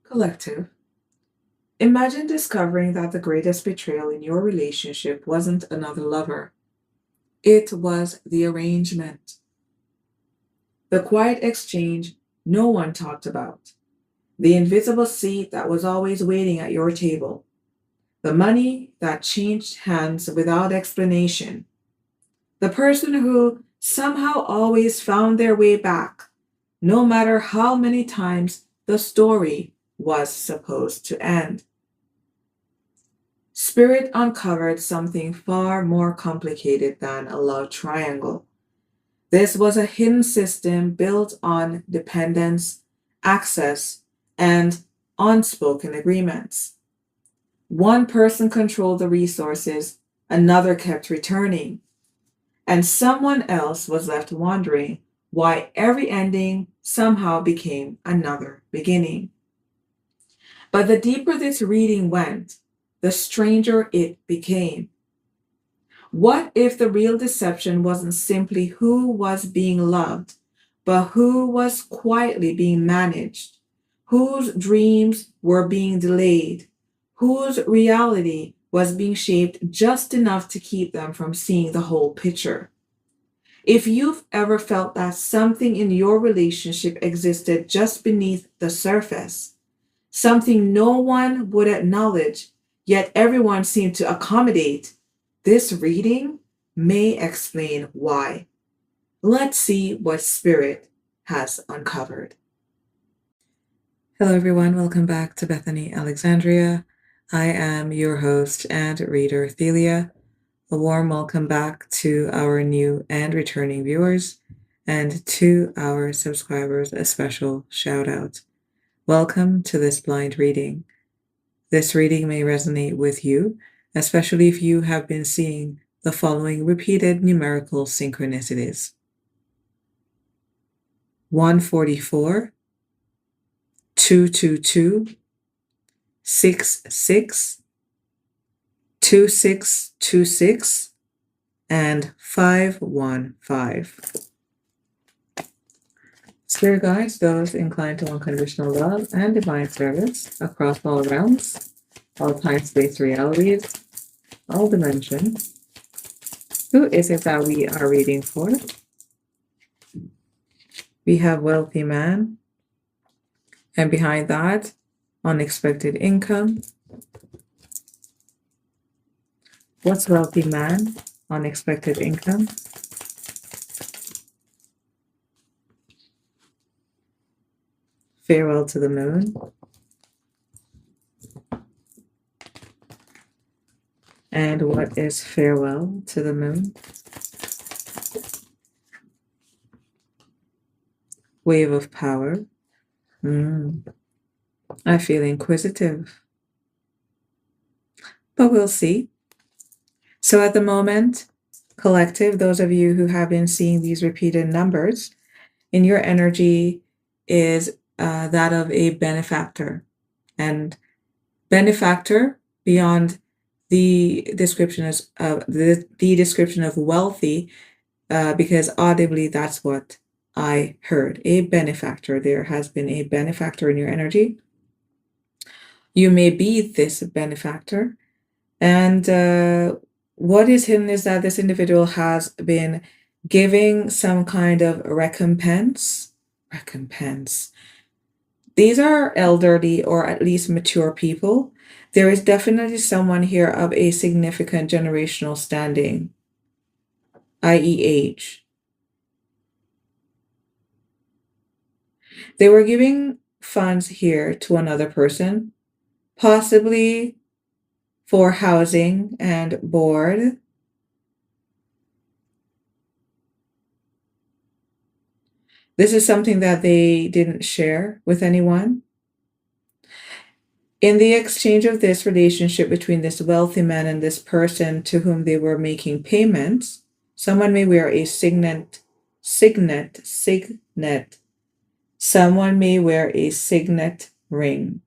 Collective. Imagine discovering that the greatest betrayal in your relationship wasn't another lover. It was the arrangement. The quiet exchange no one talked about. The invisible seat that was always waiting at your table. The money that changed hands without explanation. The person who somehow always found their way back, no matter how many times the story was supposed to end. Spirit uncovered something far more complicated than a love triangle. This was a hidden system built on dependence, access, and unspoken agreements. One person controlled the resources, another kept returning, and someone else was left wondering why every ending somehow became another beginning. But the deeper this reading went, the stranger it became. What if the real deception wasn't simply who was being loved, but who was quietly being managed, whose dreams were being delayed, whose reality was being shaped just enough to keep them from seeing the whole picture? If you've ever felt that something in your relationship existed just beneath the surface, something no one would acknowledge, yet everyone seemed to accommodate, this reading may explain why. Let's see what Spirit has uncovered. Hello, everyone. Welcome back to Bethany Alexandria. I am your host and reader, Thelia. A warm welcome back to our new and returning viewers, and to our subscribers, a special shout out. Welcome to this blind reading. This reading may resonate with you, especially if you have been seeing the following repeated numerical synchronicities: 144, 222, 66, 2626, and 515. Spirit guides those inclined to unconditional love and divine service across all realms, all time, space, realities, all dimensions. Who is it that we are reading for? We have wealthy man, and behind that, unexpected income. What's wealthy man? Unexpected income. Farewell to the moon. And what is farewell to the moon? Wave of power. I feel inquisitive, but we'll see. So at the moment, collective, those of you who have been seeing these repeated numbers, in your energy is that of a benefactor. And benefactor, beyond the description of the description of wealthy, because audibly that's what I heard. A benefactor. There has been a benefactor in your energy. You may be this benefactor. And what is hidden is that this individual has been giving some kind of recompense. These are elderly or at least mature people. There is definitely someone here of a significant generational standing, i.e. age. They were giving funds here to another person, possibly for housing and board. This is something that they didn't share with anyone. In the exchange of this relationship between this wealthy man and this person to whom they were making payments, someone may wear a signet. Someone may wear a signet ring.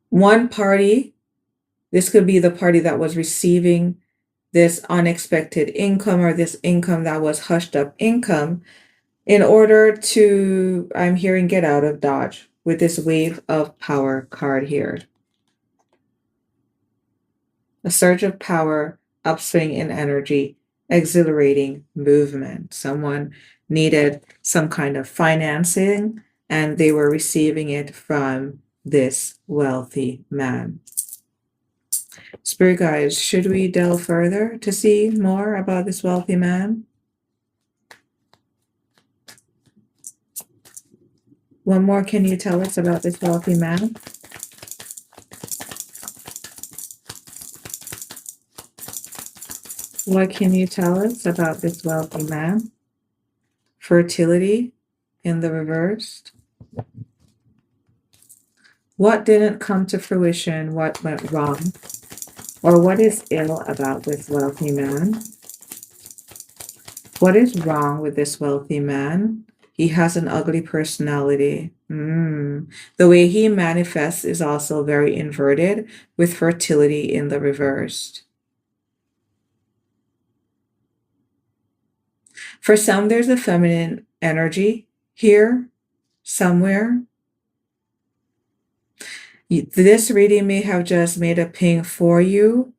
One party, this could be the party that was receiving this unexpected income or this income that was hushed up income in order to, I'm hearing, get out of Dodge with this wave of power card here. A surge of power, upswing in energy, exhilarating movement. Someone needed some kind of financing and they were receiving it from this wealthy man. Spirit guides, should we delve further to see more about this wealthy man? One more, can you tell us about this wealthy man? What can you tell us about this wealthy man? Fertility in the reversed. What didn't come to fruition? What went wrong? Or what is ill about this wealthy man? What is wrong with this wealthy man? He has an ugly personality. The way he manifests is also very inverted, with fertility in the reversed. For some, there's a feminine energy here somewhere. This reading may have just made a ping for you.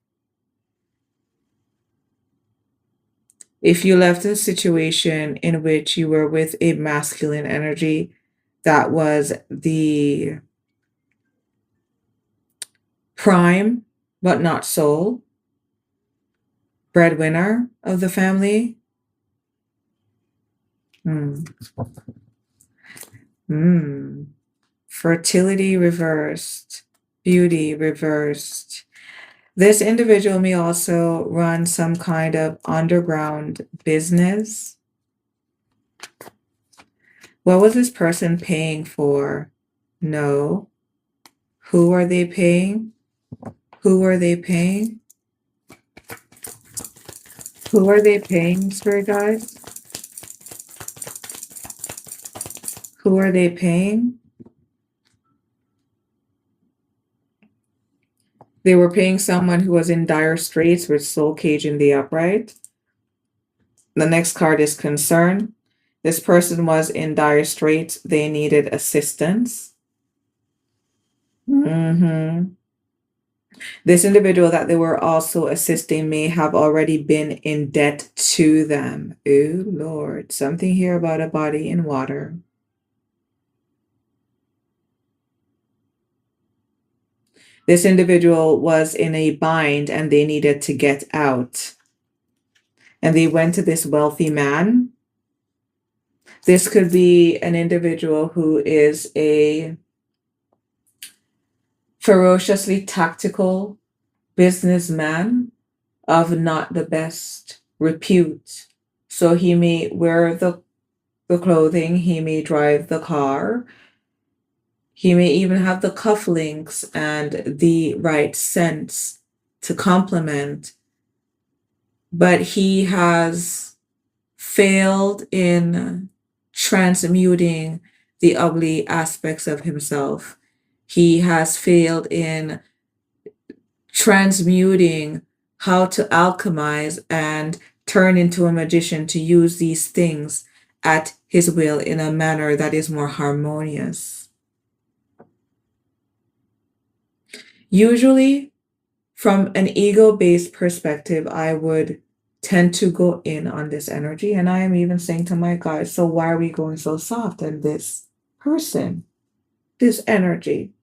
If you left a situation in which you were with a masculine energy that was the prime, but not sole, breadwinner of the family. Fertility reversed, beauty reversed. This individual may also run some kind of underground business. What was this person paying for? No. Who are they paying? Who are they paying? Who are they paying, spirit guides? Who are they paying? They were paying someone who was in dire straits with soul cage in the upright. The next card is concern. This person was in dire straits. They needed assistance. This individual that they were also assisting may have already been in debt to them. Oh, Lord. Something here about a body in water. This individual was in a bind and they needed to get out. And they went to this wealthy man. This could be an individual who is a ferociously tactical businessman of not the best repute. So he may wear the clothing, he may drive the car, he may even have the cufflinks and the right sense to complement, but he has failed in transmuting the ugly aspects of himself. He has failed in transmuting how to alchemize and turn into a magician to use these things at his will in a manner that is more harmonious. Usually, from an ego-based perspective, I would tend to go in on this energy. And I am even saying to my guys, so why are we going so soft on this person, this energy?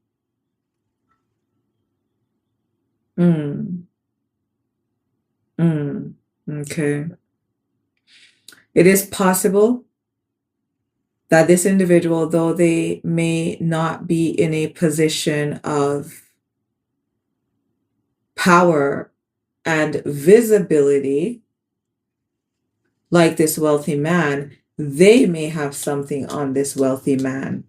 Okay. It is possible that this individual, though they may not be in a position of power and visibility like this wealthy man, they may have something on this wealthy man.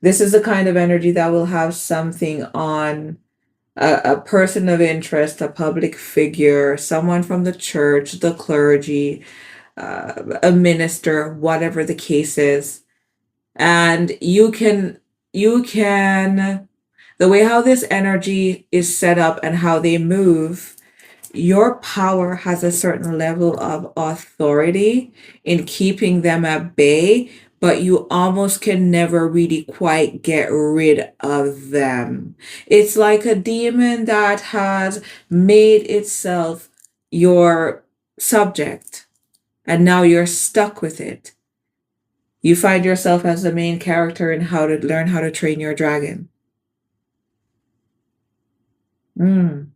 This is the kind of energy that will have something on a person of interest, a public figure, someone from the church, the clergy, a minister, whatever the case is. And you can The way how this energy is set up and how they move, your power has a certain level of authority in keeping them at bay, but you almost can never really quite get rid of them. It's like a demon that has made itself your subject, and now you're stuck with it. You find yourself as the main character in how to learn how to train your dragon. Mm.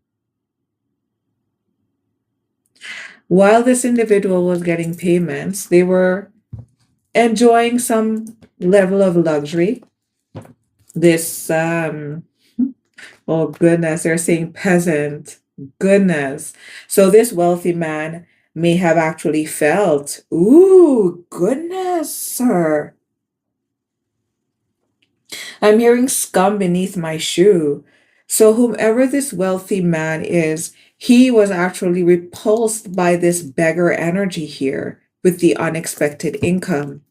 While this individual was getting payments, they were enjoying some level of luxury. This, oh goodness, they're saying peasant. Goodness. So this wealthy man may have actually felt, ooh, goodness, sir. I'm hearing scum beneath my shoe. So, whomever this wealthy man is, he was actually repulsed by this beggar energy here with the unexpected income.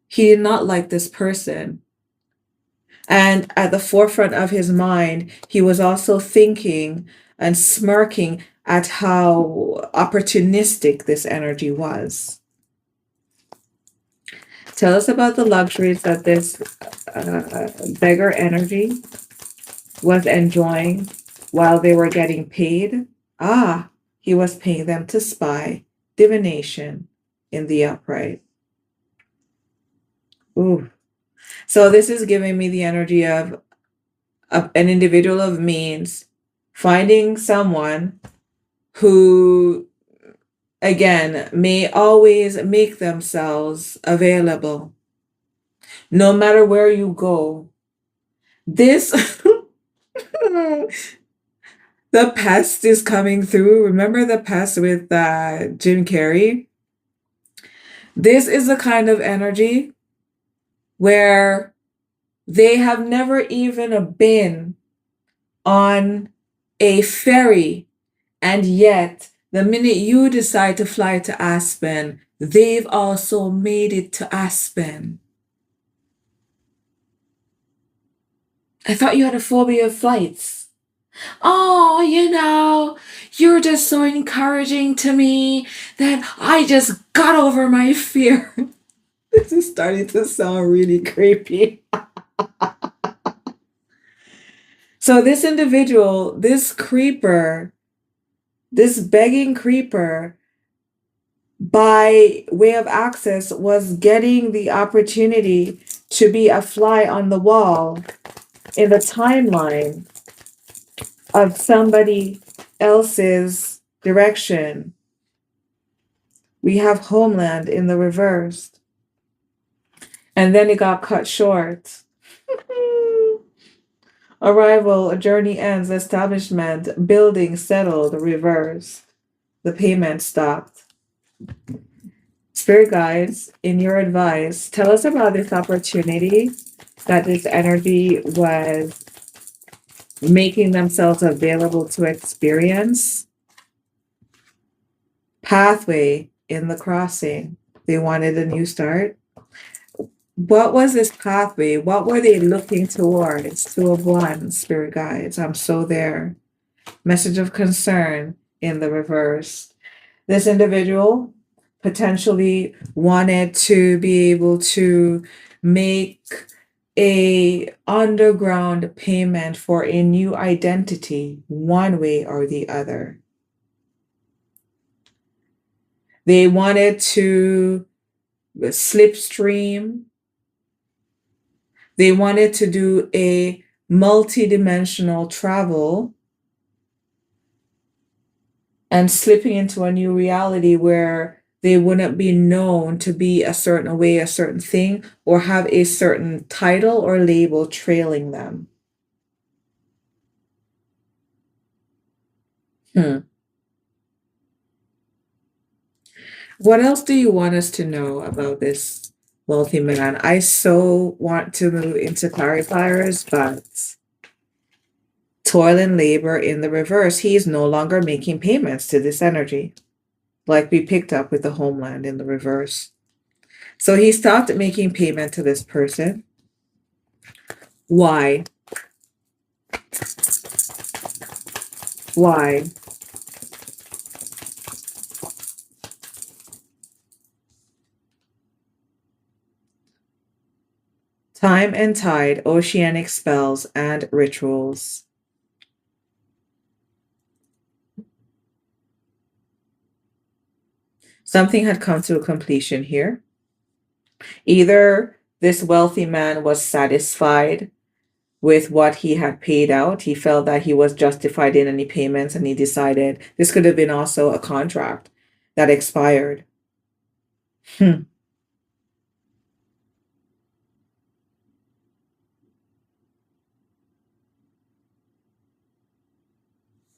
He did not like this person. And at the forefront of his mind, he was also thinking and smirking at how opportunistic this energy was. Tell us about the luxuries that this beggar energy was enjoying while they were getting paid. Ah, he was paying them to spy, divination in the upright. Ooh. So this is giving me the energy of an individual of means finding someone who, again, may always make themselves available no matter where you go. This, the pest is coming through. Remember the pest with Jim Carrey? This is the kind of energy where they have never even been on a ferry, and yet the minute you decide to fly to Aspen, they've also made it to Aspen. I thought you had a phobia of flights. Oh, you're just so encouraging to me that I just got over my fear. This is starting to sound really creepy. So this individual, this creeper, this begging creeper, by way of access, was getting the opportunity to be a fly on the wall in the timeline of somebody else's direction. We have Homeland in the reverse. And then it got cut short. Arrival, a journey ends, establishment, building settled, reverse. The payment stopped. Spirit guides, in your advice, tell us about this opportunity that this energy was making themselves available to experience. Pathway in the crossing. They wanted a new start. What was this pathway? What were they looking towards? Two of Wands, spirit guides. I'm so there. Message of concern in the reverse. This individual potentially wanted to be able to make a underground payment for a new identity, one way or the other. They wanted to slipstream. They wanted to do a multi-dimensional travel and slipping into a new reality where they wouldn't be known to be a certain way, a certain thing, or have a certain title or label trailing them. What else do you want us to know about this wealthy man? I so want to move into clarifiers, but toil and labor in the reverse. He is no longer making payments to this energy, like we picked up with the Homeland in the reverse. So he stopped making payment to this person. Why? Why? Time and tide, oceanic spells, and rituals. Something had come to a completion here. Either this wealthy man was satisfied with what he had paid out, he felt that he was justified in any payments, and he decided this could have been also a contract that expired. Hmm.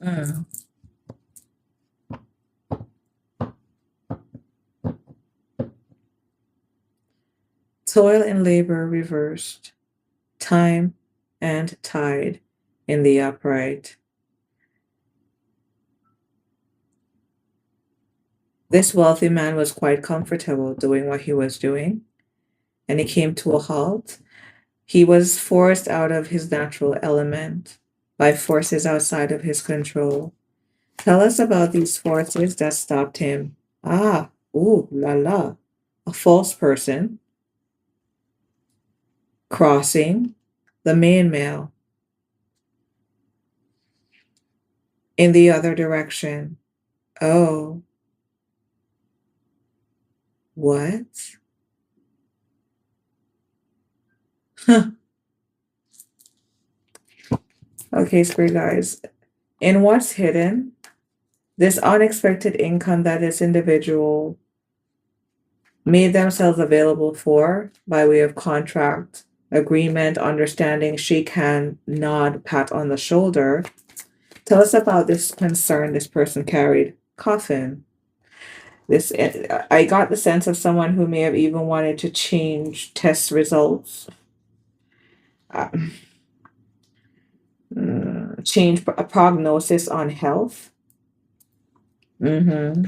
Mm. Toil and labor reversed, time and tide in the upright. This wealthy man was quite comfortable doing what he was doing, and he came to a halt. He was forced out of his natural element by forces outside of his control. Tell us about these forces that stopped him. Ah, ooh, la la. A false person crossing the main mail in the other direction. Oh, what? Okay, Spirit guys. In what's hidden, this unexpected income that this individual made themselves available for by way of contract, agreement, understanding, shake hand, nod, pat on the shoulder. Tell us about this concern this person carried. Coffin. This I got the sense of someone who may have even wanted to change test results, uh, change a prognosis on health. Hmm.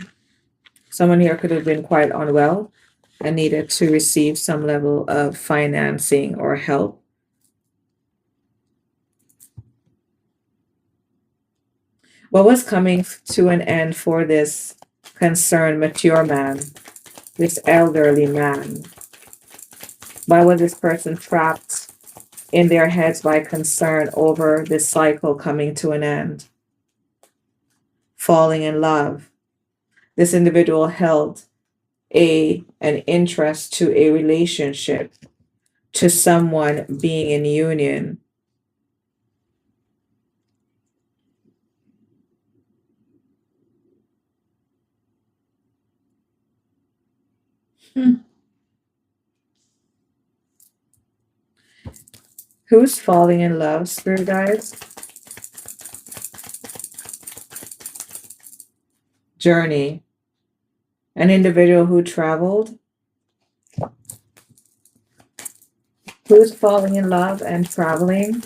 Someone here could have been quite unwell and needed to receive some level of financing or help. What was coming to an end for this concerned mature man, this elderly man? Why was this person trapped in their heads by concern over this cycle coming to an end? Falling in love. This individual held an interest to a relationship, to someone being in union. Hmm. Who's falling in love, spirit guides? Journey. An individual who traveled. Who's falling in love and traveling?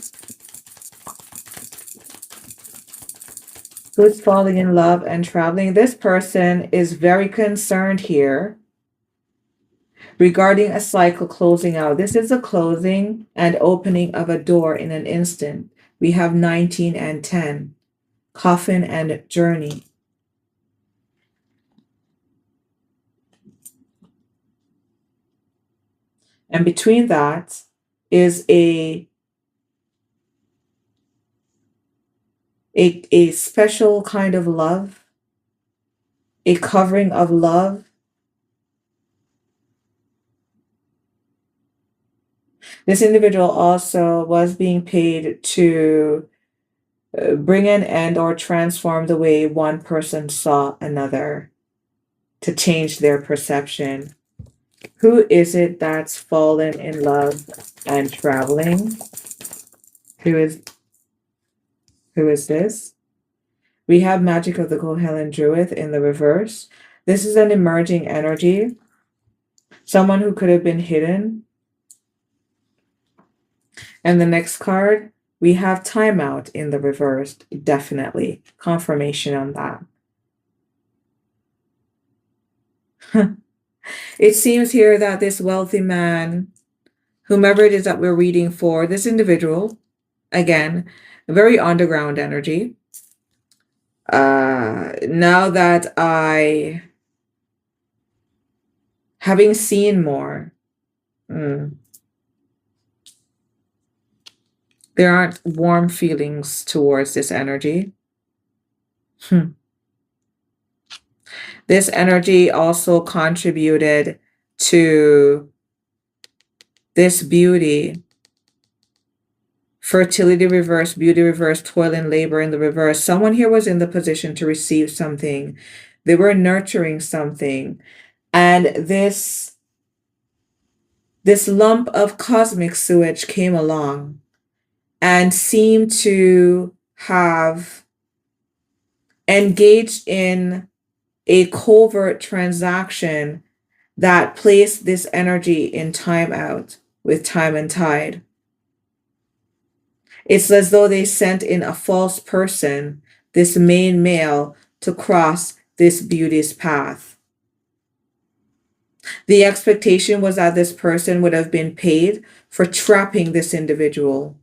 Who's falling in love and traveling? This person is very concerned here regarding a cycle closing out. This is a closing and opening of a door in an instant. We have 19 and 10, coffin and journey. And between that is a special kind of love, a covering of love. This individual also was being paid to bring an end or transform the way one person saw another, to change their perception. Who is it that's fallen in love and traveling? Who is who is this? We have Magic of the Kohellan Druid in the reverse. This is an emerging energy, someone who could have been hidden. And the next card, we have Timeout in the reverse. Definitely confirmation on that. It seems here that this wealthy man, whomever it is that we're reading for, this individual, again, A very underground energy. Now that having seen more, mm, there aren't warm feelings towards this energy. Hmm. This energy also contributed to this beauty, fertility reverse, beauty reverse, toil and labor in the reverse. Someone here was in the position to receive something. They were nurturing something. And this lump of cosmic sewage came along and seemed to have engaged in a covert transaction that placed this energy in timeout with time and tide. It's as though they sent in a false person, this main male, to cross this beauty's path. The expectation was that this person would have been paid for trapping this individual.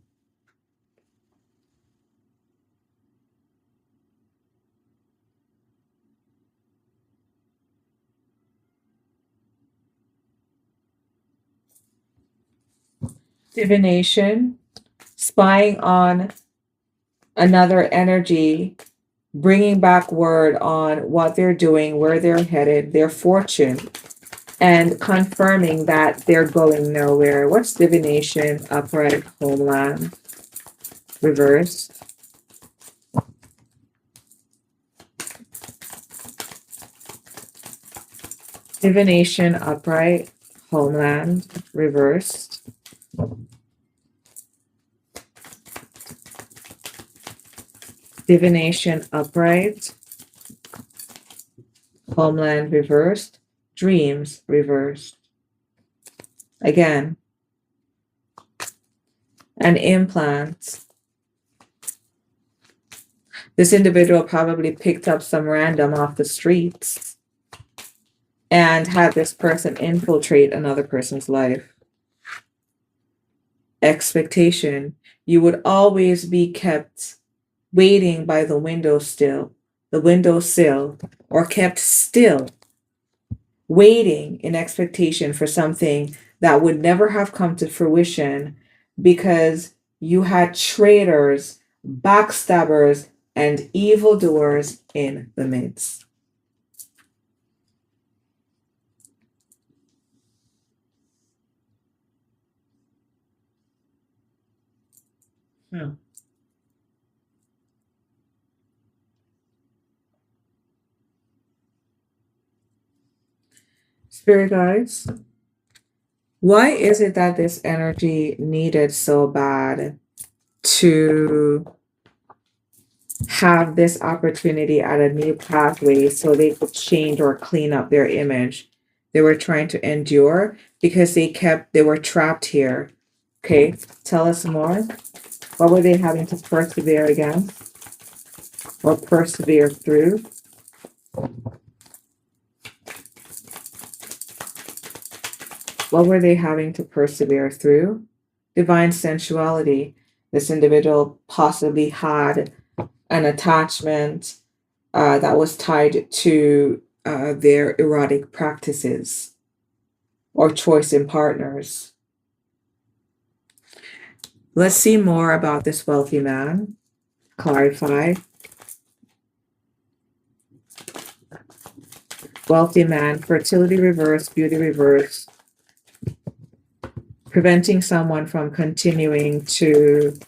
Divination, spying on another energy, bringing back word on what they're doing, where they're headed, their fortune, and confirming that they're going nowhere. What's divination, upright, homeland, reverse? Divination, upright, homeland, reversed. Divination, upright, homeland, reversed. Dreams, reversed. Again. And implants. This individual probably picked up some random off the streets and had this person infiltrate another person's life. Expectation. You would always be kept waiting by the windowsill, or kept still, waiting in expectation for something that would never have come to fruition because you had traitors, backstabbers, and evildoers in the midst. Spirit guides, why is it that this energy needed so bad to have this opportunity at a new pathway so they could change or clean up their image? They were trying to endure because they were trapped here. Okay, tell us more. What were they having to persevere against or persevere through? What were they having to persevere through? Divine sensuality. This individual possibly had an attachment that was tied to their erotic practices or choice in partners. Let's see more about this wealthy man. Clarify. Wealthy man, fertility reverse, beauty reverse, preventing someone from continuing to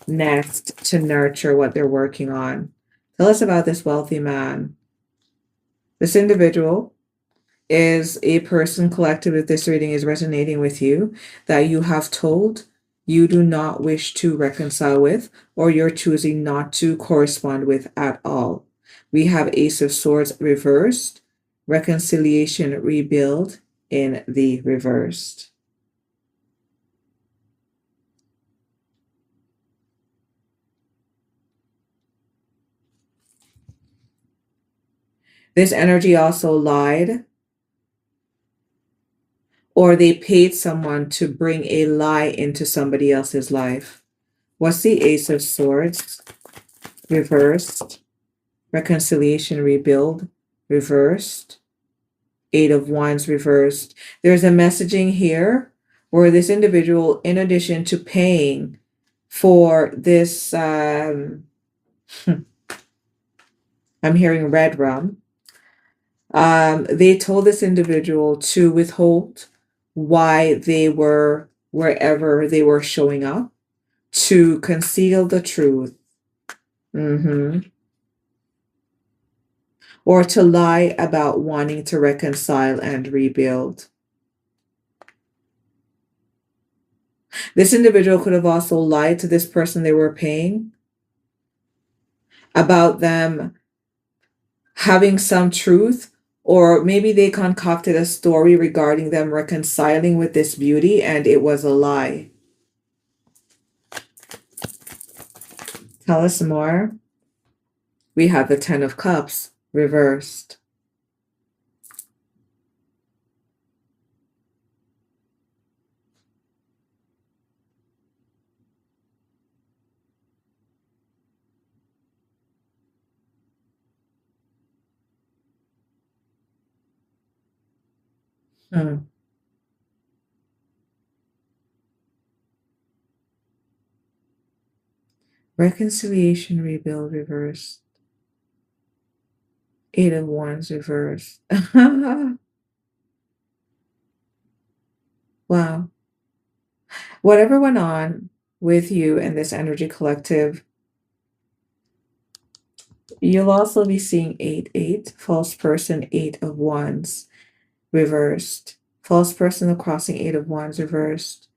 nest, to nurture what they're working on. Tell us about this wealthy man. This individual is a person collective, if this reading is resonating with you, that you have told you do not wish to reconcile with, or you're choosing not to correspond with at all. We have Ace of Swords reversed, reconciliation rebuild in the reversed. This energy also lied, or they paid someone to bring a lie into somebody else's life. What's the Ace of Swords? Reversed. Reconciliation, rebuild, reversed. Eight of Wands reversed. There's a messaging here where this individual, in addition to paying for this, I'm hearing red rum. They told this individual to withhold why they were wherever they were showing up, to conceal the truth, or to lie about wanting to reconcile and rebuild. This individual could have also lied to this person they were paying about them having some truth, or maybe they concocted a story regarding them reconciling with this beauty and it was a lie. Tell us more. We have the Ten of Cups reversed. Reconciliation, rebuild, reverse. Eight of Wands reverse. Wow. Whatever went on with you and this energy collective, you'll also be seeing 8-8, false person, 8 of Wands reversed. False person crossing 8 of Wands reversed.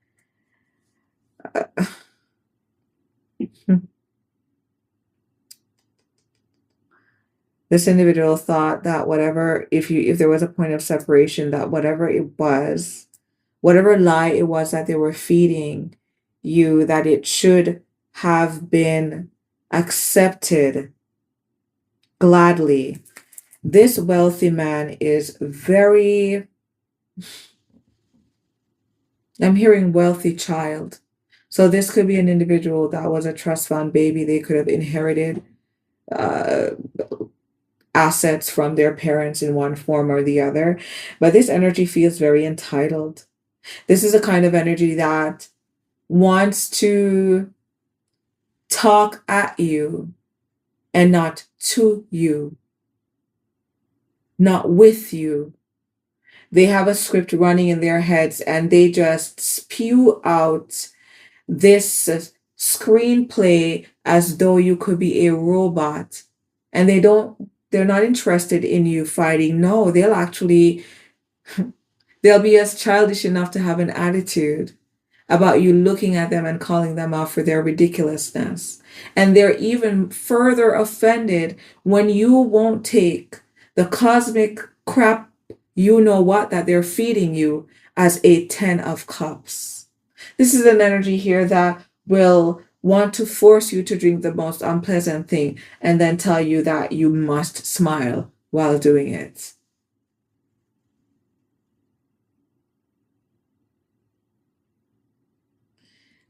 This individual thought that whatever, if there was a point of separation, that whatever it was, whatever lie it was that they were feeding you, that it should have been accepted gladly. This wealthy man is very, I'm hearing wealthy child. So this could be an individual that was a trust fund baby. They could have inherited assets from their parents in one form or the other. But this energy feels very entitled. This is a kind of energy that wants to talk at you and not to you, not with you. They have a script running in their heads and they just spew out this screenplay as though you could be a robot, and they're not interested in you fighting. No, they'll be as childish enough to have an attitude about you looking at them and calling them out for their ridiculousness. And they're even further offended when you won't take the cosmic crap, you know what, that they're feeding you as a 10 of Cups. This is an energy here that will want to force you to drink the most unpleasant thing and then tell you that you must smile while doing it.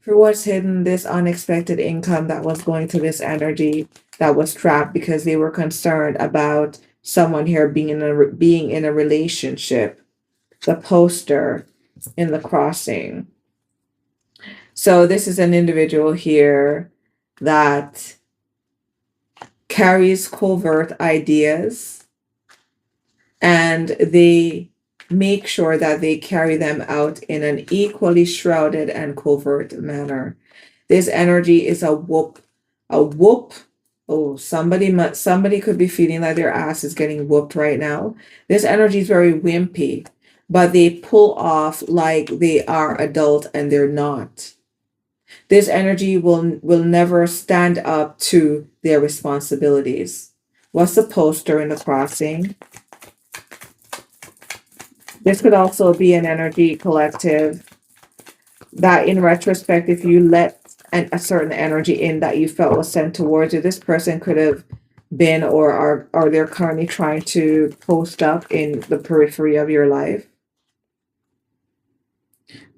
For what's hidden, this unexpected income that was going to this energy that was trapped because they were concerned about someone here being in a relationship. The poster in the crossing. So this is an individual here that carries covert ideas, and they make sure that they carry them out in an equally shrouded and covert manner. This energy is a whoop. A whoop. Oh, somebody could be feeling like their ass is getting whooped right now. This energy is very wimpy, but they pull off like they are adult and they're not. This energy will never stand up to their responsibilities. What's the poster in the crossing? This could also be an energy collective that in retrospect, if you let a certain energy in that you felt was sent towards you, this person could have been or they're currently trying to post up in the periphery of your life.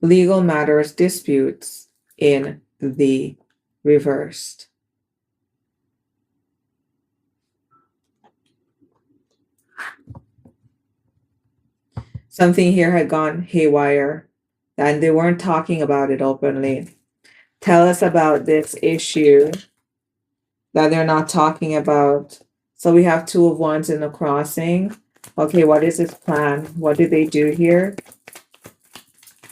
Legal matters, disputes in the reversed. Something here had gone haywire, and they weren't talking about it openly. Tell us about this issue that they're not talking about. So we have two of wands in the crossing. Okay, what is this plan? What did they do here?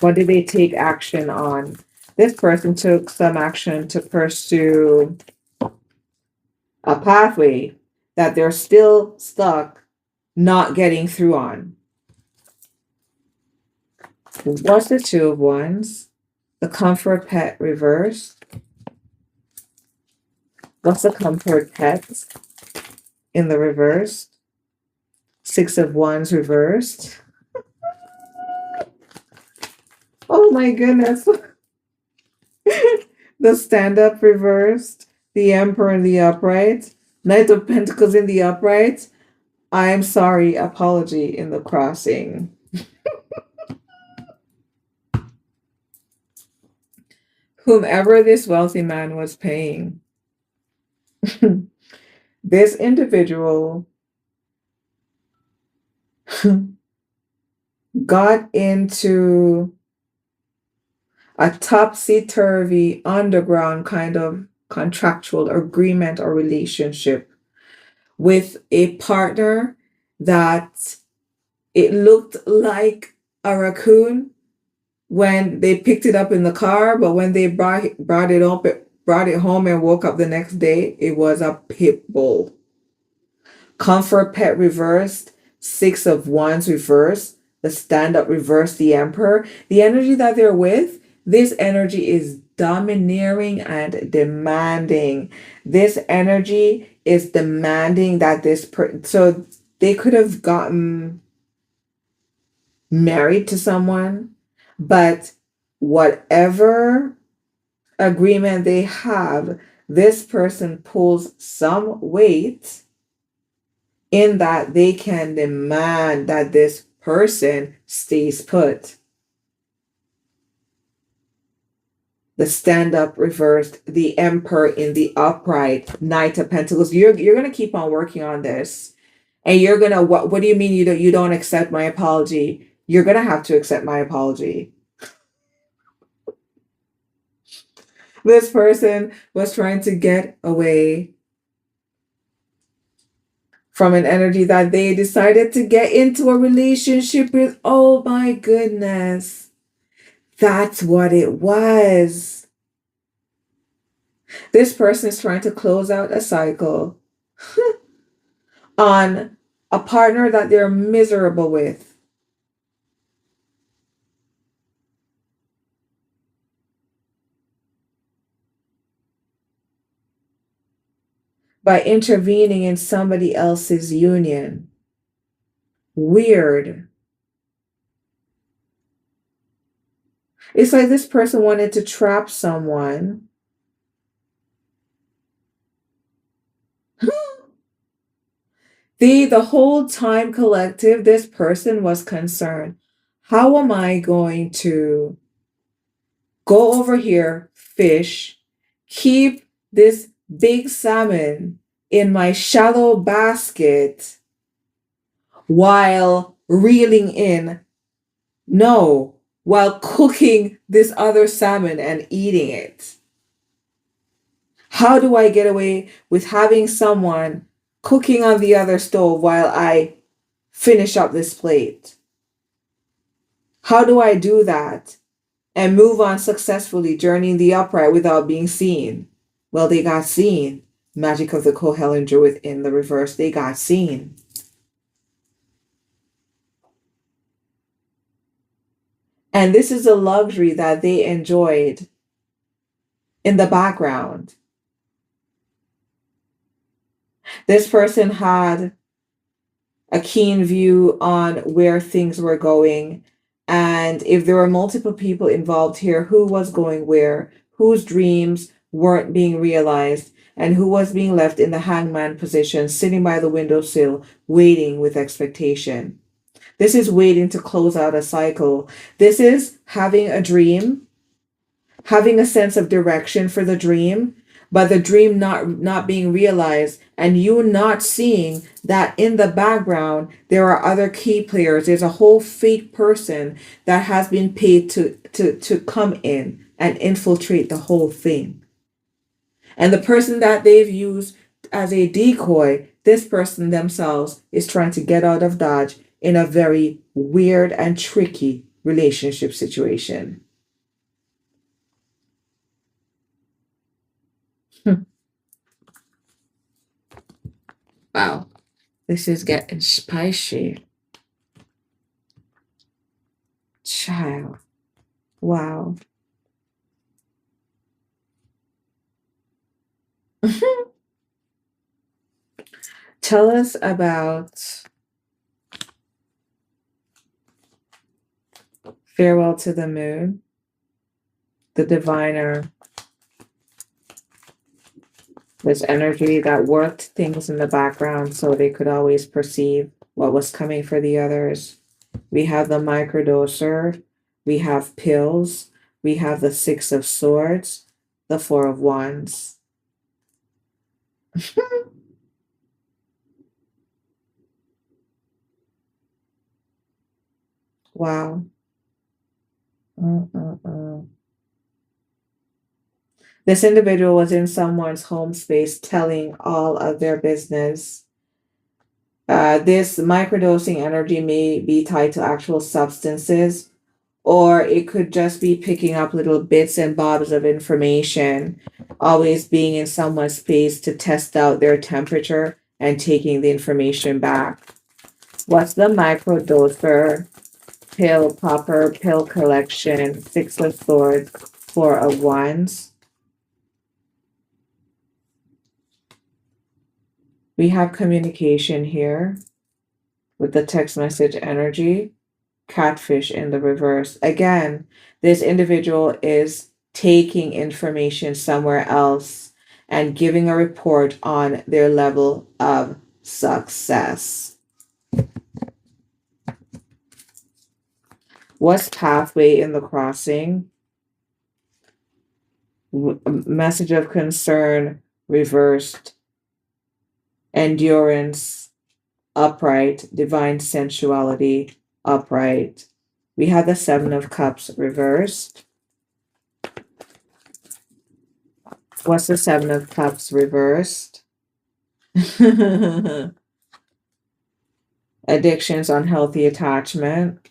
What did they take action on? This person took some action to pursue a pathway that they're still stuck not getting through on. What's the two of wands? The comfort pet reversed. What's the comfort pet in the reverse? Six of wands reversed. Oh my goodness. The stand-up reversed. The emperor in the upright. Knight of Pentacles in the upright. I'm sorry, apology in the crossing. Whomever this wealthy man was paying, this individual got into a topsy-turvy underground kind of contractual agreement or relationship with a partner that it looked like a raccoon when they picked it up in the car, but when they brought it home and woke up the next day, it was a pit bull. Comfort pet reversed, six of wands reversed, the stand-up reversed, the emperor. The energy that they're with, this energy is domineering and demanding. This energy is demanding that so they could have gotten married to someone, but whatever agreement they have, this person pulls some weight in that they can demand that this person stays put. The stand-up reversed, the emperor in the upright, knight of pentacles. You're going to keep on working on this. And you're going to, what do you mean you don't accept my apology? You're going to have to accept my apology. This person was trying to get away from an energy that they decided to get into a relationship with. Oh my goodness. That's what it was. This person is trying to close out a cycle on a partner that they're miserable with. By intervening in somebody else's union. Weird. It's like this person wanted to trap someone. The whole time collective, this person was concerned. How am I going to go over here, fish, keep this big salmon in my shallow basket while reeling in? No, while cooking this other salmon and eating it. How do I get away with having someone cooking on the other stove while I finish up this plate? How do I do that and move on successfully, journeying the upright without being seen? Well, they got seen. Magic of the Kohelin Druid in the reverse, they got seen. And this is a luxury that they enjoyed in the background. This person had a keen view on where things were going. And if there were multiple people involved here, who was going where, whose dreams weren't being realized, and who was being left in the hangman position, sitting by the windowsill, waiting with expectation. This is waiting to close out a cycle. This is having a dream, having a sense of direction for the dream, but the dream not being realized, and you not seeing that in the background there are other key players. There's a whole fake person that has been paid to come in and infiltrate the whole thing. And the person that they've used as a decoy, this person themselves is trying to get out of Dodge in a very weird and tricky relationship situation. Wow, this is getting spicy. Child. Wow. Tell us about Farewell to the Moon, the diviner, this energy that worked things in the background so they could always perceive what was coming for the others. We have the microdoser, we have pills, we have the Six of Swords, the Four of Wands. Wow. Mm-mm-mm. This individual was in someone's home space telling all of their business. This microdosing energy may be tied to actual substances, or it could just be picking up little bits and bobs of information, always being in someone's space to test out their temperature and taking the information back. What's the microdoser? Pill popper, pill collection, Six of Swords, Four of Wands. We have communication here with the text message energy, catfish in the reverse. Again, this individual is taking information somewhere else and giving a report on their level of success. What's pathway in the crossing? Message of concern reversed. Endurance upright, divine sensuality upright. We have the Seven of Cups reversed. What's the Seven of Cups reversed? Addictions, unhealthy attachment.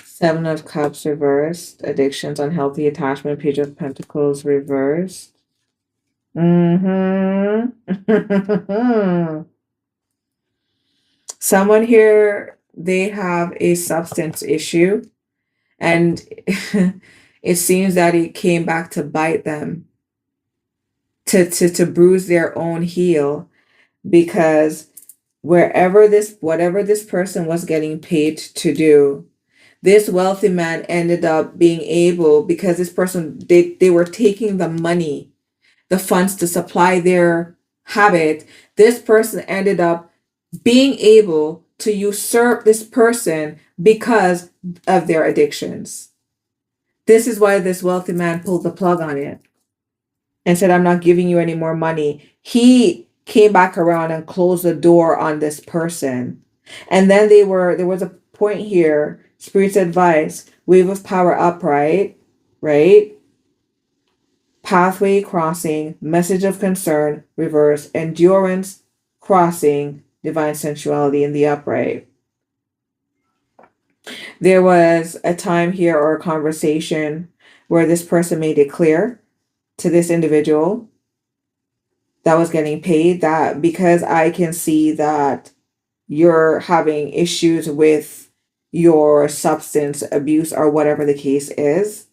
Seven of Cups reversed. Addictions, unhealthy attachment. Page of Pentacles reversed. Mm-hmm. Someone here, they have a substance issue, and it seems that it came back to bite them, to bruise their own heel, because whatever this person was getting paid to do, this wealthy man ended up being able, because this person, they were taking the money, the funds to supply their habit. This person ended up being able to usurp this person because of their addictions. This is why this wealthy man pulled the plug on it and said, I'm not giving you any more money. He came back around and closed the door on this person. And then there was a point here, Spirit's advice, wave of power upright, right? Pathway crossing, message of concern, reverse, endurance crossing, divine sensuality in the upright. There was a time here or a conversation where this person made it clear to this individual that was getting paid that because I can see that you're having issues with your substance abuse or whatever the case is,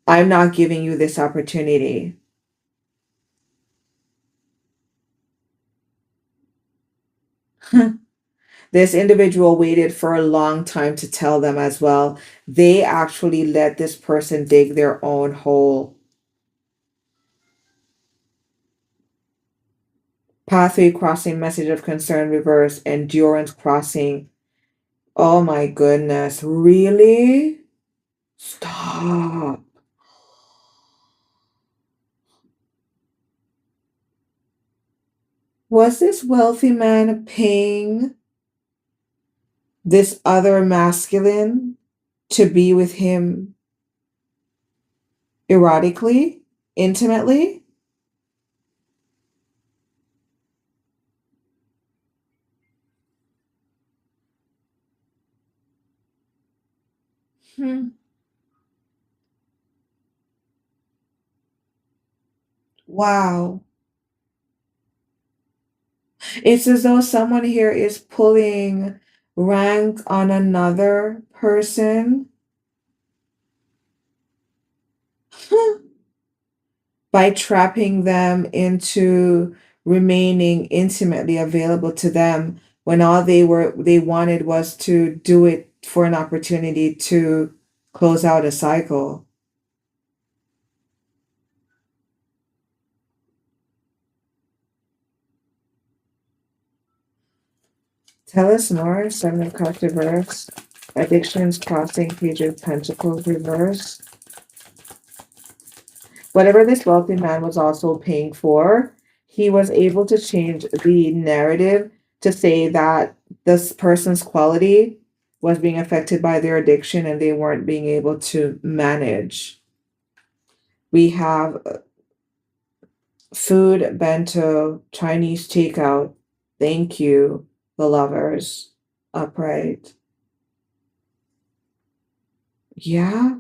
I'm not giving you this opportunity. This individual waited for a long time to tell them as well. They actually let this person dig their own hole. Pathway crossing, message of concern reverse, endurance crossing. Oh my goodness, really? Stop. Was this wealthy man paying this other masculine to be with him erotically, intimately? Hmm. Wow. It's as though someone here is pulling rank on another person by trapping them into remaining intimately available to them when all they wanted was to do it for an opportunity to close out a cycle. Tell us more. Seven of Cups reverse. Addictions crossing Page of Pentacles reverse. Whatever this wealthy man was also paying for, he was able to change the narrative to say that this person's quality was being affected by their addiction and they weren't being able to manage. We have food, bento, Chinese takeout. Thank you, the lovers. Upright. Yeah,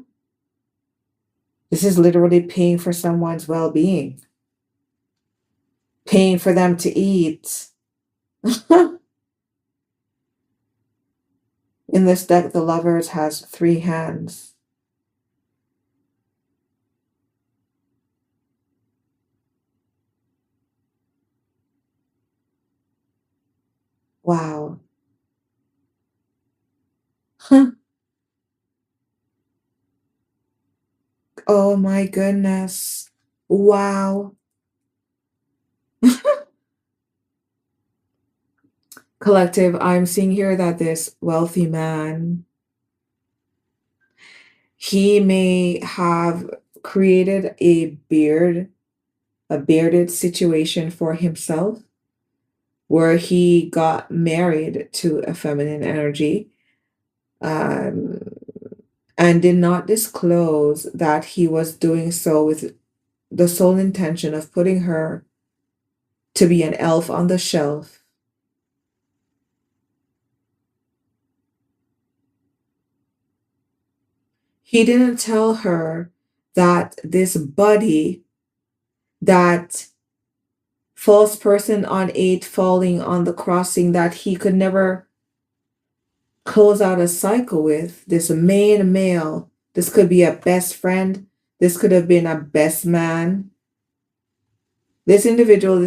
this is literally paying for someone's well being, paying for them to eat. In this deck, the lovers has three hands. Wow. Oh my goodness. Wow. Collective, I'm seeing here that this wealthy man, he may have created a bearded situation for himself where he got married to a feminine energy, um, and did not disclose that he was doing so with the sole intention of putting her to be an elf on the shelf. He didn't tell her that this buddy, that false person on eight falling on the crossing that he could never close out a cycle with, this main male, this could be a best friend, this could have been a best man. This individual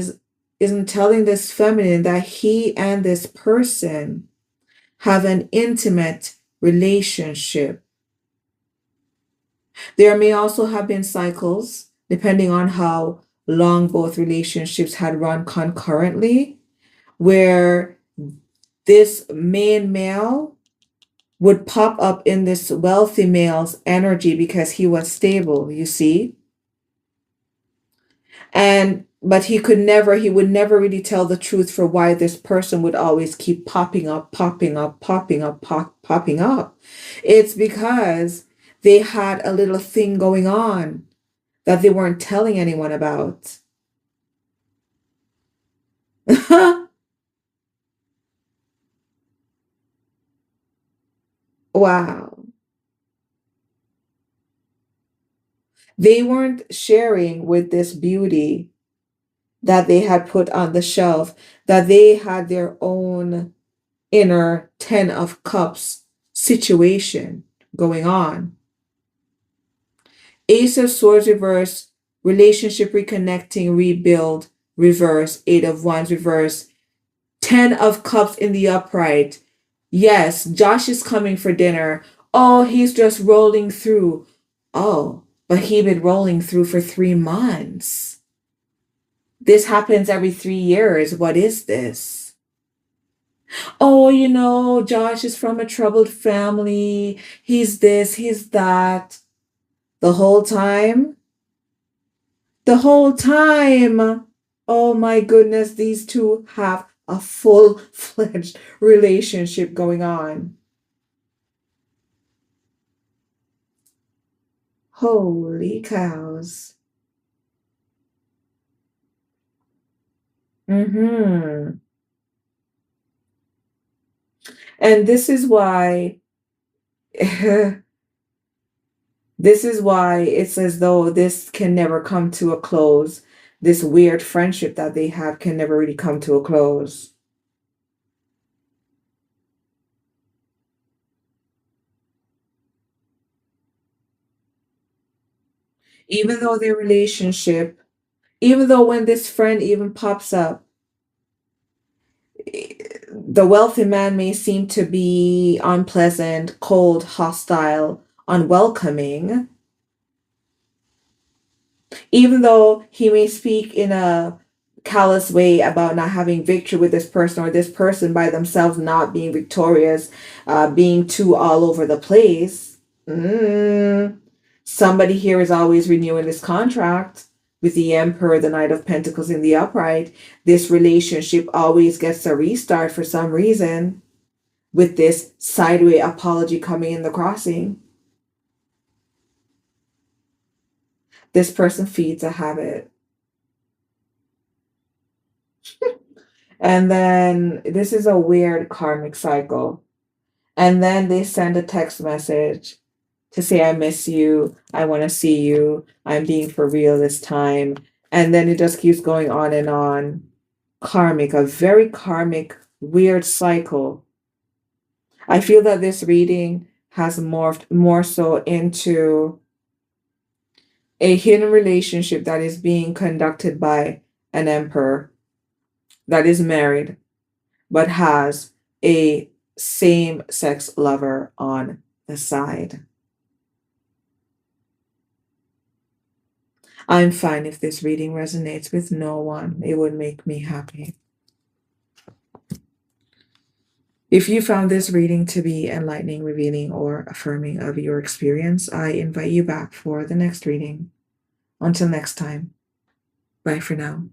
isn't telling this feminine that he and this person have an intimate relationship. There may also have been cycles, depending on how long both relationships had run concurrently, where this main male would pop up in this wealthy male's energy because he was stable, you see? And but he would never really tell the truth for why this person would always keep popping up, popping up, popping up, popping up. It's because they had a little thing going on that they weren't telling anyone about. Wow. They weren't sharing with this beauty that they had put on the shelf, that they had their own inner 10 of cups situation going on. Ace of Swords reverse, relationship reconnecting, rebuild, reverse, Eight of Wands reverse, 10 of Cups in the upright. Yes, Josh is coming for dinner. Oh, he's just rolling through. Oh, but he been rolling through for 3 months. This happens every 3 years. What is this? Oh, Josh is from a troubled family. He's this, he's that. The whole time, the whole time. Oh my goodness, these two have a full-fledged relationship going on. Holy cows. Mm-hmm. And this is why this is why it's as though this can never come to a close. This weird friendship that they have can never really come to a close. Even though their relationship, even though when this friend even pops up, the wealthy man may seem to be unpleasant, cold, hostile, unwelcoming, even though he may speak in a callous way about not having victory with this person or this person by themselves not being victorious, being too all over the place. Mm, somebody here is always renewing this contract with the Emperor, the Knight of Pentacles in the upright. This relationship always gets a restart for some reason with this sideway apology coming in the crossing. This person feeds a habit. And then this is a weird karmic cycle. And then they send a text message to say, I miss you. I want to see you. I'm being for real this time. And then it just keeps going on and on. Karmic, a very karmic, weird cycle. I feel that this reading has morphed more so into a hidden relationship that is being conducted by an emperor that is married but has a same sex lover on the side. I'm fine if this reading resonates with no one. It would make me happy. If you found this reading to be enlightening, revealing, or affirming of your experience, I invite you back for the next reading. Until next time, bye for now.